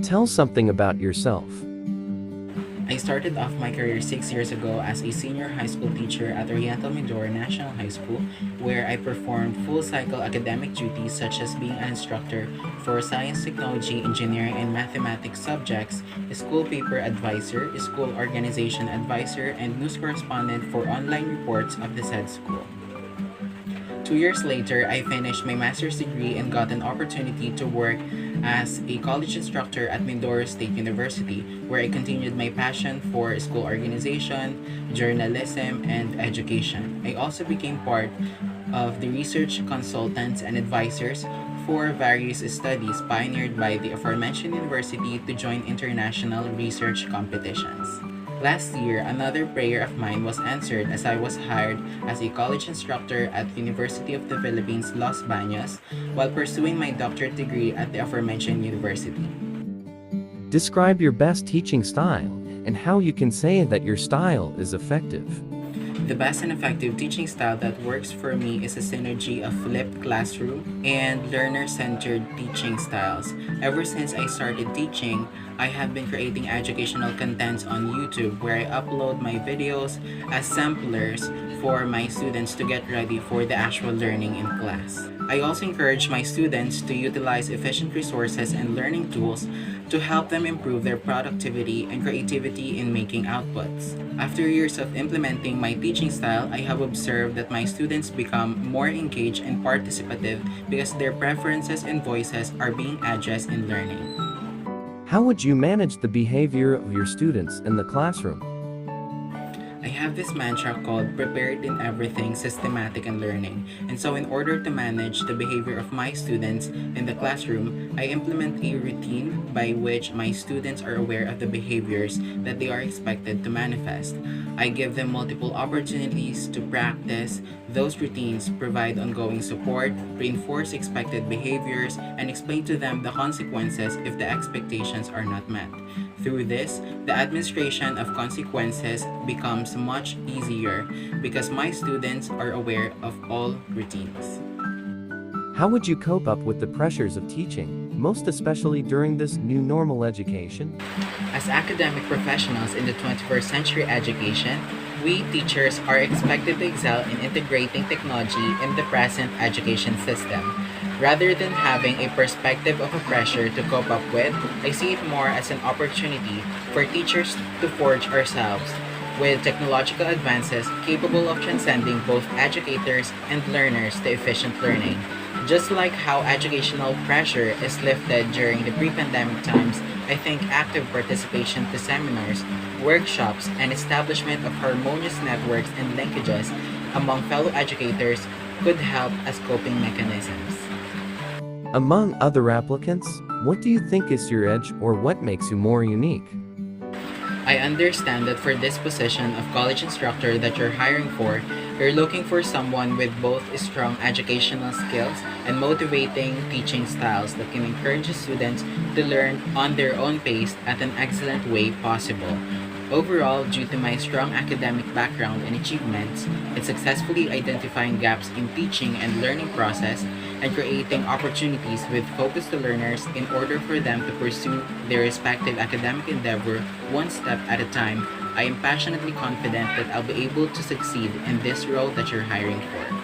Tell something about yourself. I started off my career 6 years ago as a senior high school teacher at Oriental Mindoro National High School, where I performed full cycle academic duties such as being an instructor for science, technology, engineering, and mathematics subjects, a school paper advisor, a school organization advisor, and news correspondent for online reports of the said school. 2 years later, I finished my master's degree and got an opportunity to work as a college instructor at Mindoro State University, where I continued my passion for school organization, journalism, and education. I also became part of the research consultants and advisors for various studies pioneered by the aforementioned university to join international research competitions. Last year, another prayer of mine was answered as I was hired as a college instructor at University of the Philippines, Los Baños, while pursuing my doctorate degree at the aforementioned university. Describe your best teaching style and how you can say that your style is effective. The best and effective teaching style that works for me is a synergy of flipped classroom and learner-centered teaching styles. Ever since I started teaching, I have been creating educational contents on YouTube where I upload my videos as samplers for my students to get ready for the actual learning in class. I also encourage my students to utilize efficient resources and learning tools to help them improve their productivity and creativity in making outputs. After years of implementing my teaching style, I have observed that my students become more engaged and participative because their preferences and voices are being addressed in learning. How would you manage the behavior of your students in the classroom? I have this mantra called prepared in everything, systematic and learning. And so in order to manage the behavior of my students in the classroom, I implement a routine by which my students are aware of the behaviors that they are expected to manifest. I give them multiple opportunities to practice those routines, provide ongoing support, reinforce expected behaviors, and explain to them the consequences if the expectations are not met. Through this, the administration of consequences becomes much easier because my students are aware of all routines. How would you cope up with the pressures of teaching, most especially during this new normal education? As academic professionals in the 21st century education, we teachers are expected to excel in integrating technology in the present education system. Rather than having a perspective of a pressure to cope up with, I see it more as an opportunity for teachers to forge ourselves with technological advances capable of transcending both educators and learners to efficient learning. Just like how educational pressure is lifted during the pre-pandemic times, I think active participation to seminars, workshops, and establishment of harmonious networks and linkages among fellow educators could help as coping mechanisms. Among other applicants, what do you think is your edge or what makes you more unique? I understand that for this position of college instructor that you're hiring for, you're looking for someone with both strong educational skills and motivating teaching styles that can encourage students to learn on their own pace at an excellent way possible. Overall, due to my strong academic background and achievements in successfully identifying gaps in teaching and learning process and creating opportunities with focus to learners in order for them to pursue their respective academic endeavor one step at a time, I am passionately confident that I'll be able to succeed in this role that you're hiring for.